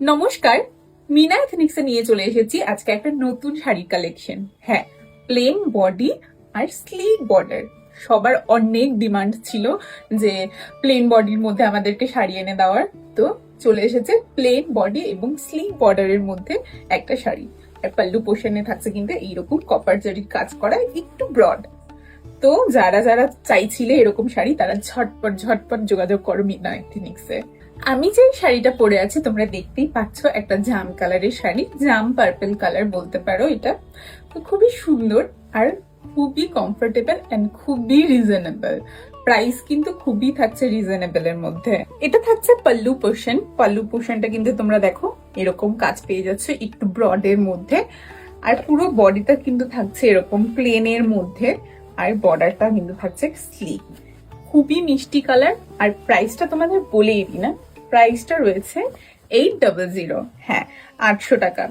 নমস্কার, মিনা এথনিক্সে নিয়ে চলে এসেছি আজকে একটা নতুন শাড়ির কালেকশন। হ্যাঁ, প্লেন বডি আর স্লিক বর্ডার। সবার অনেক ডিমান্ড ছিল যে প্লেন বডির মধ্যে আমাদেরকে শাড়ি এনে দেওয়ার। তো চলে এসেছে প্লেন বডি এবং স্লিক বর্ডারের মধ্যে একটা শাড়ি। আর পাল্লু পোর্শনে থাকছে কিন্তু এইরকম কপার জরির কাজ করা, একটু ব্রড। তো যারা যারা চাইছিলে এরকম শাড়ি তারা ঝটপট ঝটপট যোগাযোগ করো মিনা এথনিক্সে। আমি যে শাড়িটা পরে আছি তোমরা দেখতেই পাচ্ছ, একটা জাম কালারের শাড়ি, জাম পার্পল কালার বলতে পারো। এটা তো খুবই সুন্দর আর খুবই কমফোর্টেবল এন্ড খুবই রিজনেবল। প্রাইস কিন্তু খুবই থাকছে রিজনেবল এর মধ্যে। এটা থাকছে পাল্লু পোর্শন। পাল্লু পোর্শনটা কিন্তু তোমরা দেখো এরকম কাজ পেয়ে যাচ্ছ একটু ব্রডের মধ্যে। আর পুরো বডিটা কিন্তু থাকছে এরকম প্লেনের মধ্যে, আর বর্ডারটা কিন্তু থাকছে স্লিক। খুবই মিষ্টি কালার। আর প্রাইসটা তোমাদের বলেই দিই না, প্রাইসটা রয়েছে 800। হ্যাঁ, 800 টাকা।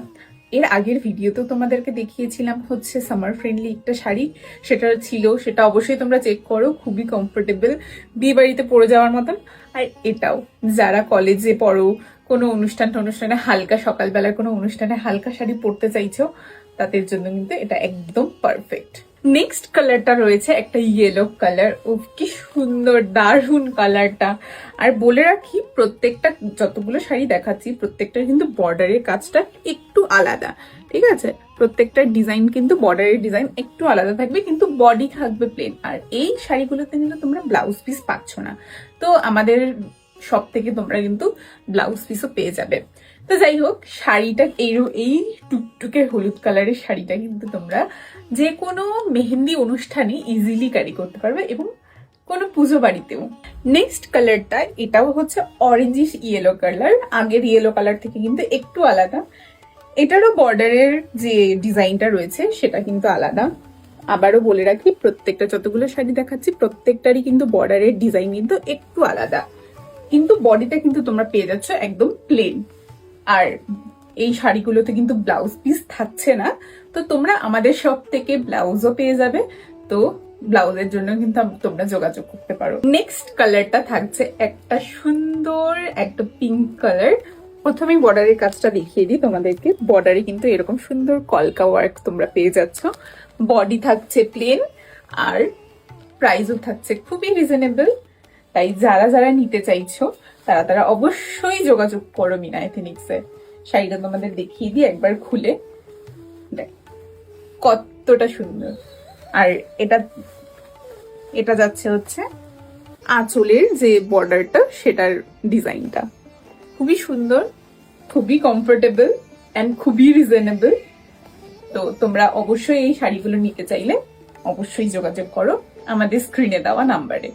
এর আগের ভিডিওতেও তোমাদেরকে দেখিয়েছিলাম হচ্ছে সামার ফ্রেন্ডলি একটা শাড়ি, সেটা ছিল, সেটা অবশ্যই তোমরা চেক করো। খুবই কমফোর্টেবল, বিয়ে বাড়িতে পরে যাওয়ার মতন। আর এটাও যারা কলেজে পড়ো, কোনো অনুষ্ঠানে হালকা, সকালবেলার কোনো অনুষ্ঠানে হালকা শাড়ি পরতে চাইছো, তাদের জন্য কিন্তু এটা একদম পারফেক্ট। নেক্সট কালারটা রয়েছে একটা ইয়েলো কালার। ও কি সুন্দর, দারুন কালারটা। আর বলে রাখি, প্রত্যেকটা যতগুলো শাড়ি দেখাচ্ছি প্রত্যেকটার কিন্তু বর্ডারের কাজটা একটু আলাদা, ঠিক আছে? প্রত্যেকটার ডিজাইন কিন্তু বর্ডারের ডিজাইন একটু আলাদা থাকবে, কিন্তু বডি থাকবে প্লেন। আর এই শাড়িগুলোতে কিন্তু তোমরা ব্লাউজ পিস পাচ্ছ না। তো আমাদের সব থেকে তোমরা কিন্তু ব্লাউজ পিসও পেয়ে যাবে। তো যাই হোক, শাড়িটা এই টুকটুকে হলুদ কালারের শাড়িটা কিন্তু তোমরা যে কোনো মেহেন্দি অনুষ্ঠানে ইজিলি ক্যারি করতে পারবে, এবং কোনো পুজো বাড়িতেও। নেক্সট কালারটা, এটাও হচ্ছে অরেঞ্জিশ ইয়েলো কালার। আগের ইয়েলো কালার থেকে কিন্তু একটু আলাদা। এটারও বর্ডারের যে ডিজাইনটা রয়েছে সেটা কিন্তু আলাদা। আবারও বলে রাখি, প্রত্যেকটা যতগুলো শাড়ি দেখাচ্ছি প্রত্যেকটারই কিন্তু বর্ডারের ডিজাইন কিন্তু একটু আলাদা, কিন্তু বডিটা কিন্তু তোমরা পেয়ে যাচ্ছ একদম প্লেন। আর এই শাড়িগুলোতে কিন্তু ব্লাউজ পিস থাকছে না, তো তোমরা আমাদের সব থেকে ব্লাউজও পেয়ে যাবে। তো ব্লাউজের জন্য কিন্তু তোমরা যোগাযোগ করতে পারো। নেক্সট কালারটা থাকছে একটা সুন্দর একটা পিঙ্ক কালার। প্রথমেই বর্ডারের কাজটা দেখিয়ে দিই তোমাদেরকে। বর্ডারে কিন্তু এরকম সুন্দর কলকা ওয়ার্ক তোমরা পেয়ে যাচ্ছ। বডি থাকছে প্লেন, আর প্রাইসও থাকছে খুবই রিজনেবল। তাই যারা যারা নিতে চাইছো তারা তারা অবশ্যই যোগাযোগ করো মিনা এথনিক্সে। শাড়িটা তোমাদের দেখিয়ে দিই একবার খুলে, দেখ কতটা সুন্দর। আর এটা এটা যাচ্ছে হচ্ছে আঁচলের যে বর্ডারটা, সেটার ডিজাইনটা খুবই সুন্দর, খুবই কমফোর্টেবল এন্ড খুবই রিজনেবল। তো তোমরা অবশ্যই এই শাড়িগুলো নিতে চাইলে অবশ্যই যোগাযোগ করো আমাদের স্ক্রিনে দেওয়া নাম্বারে।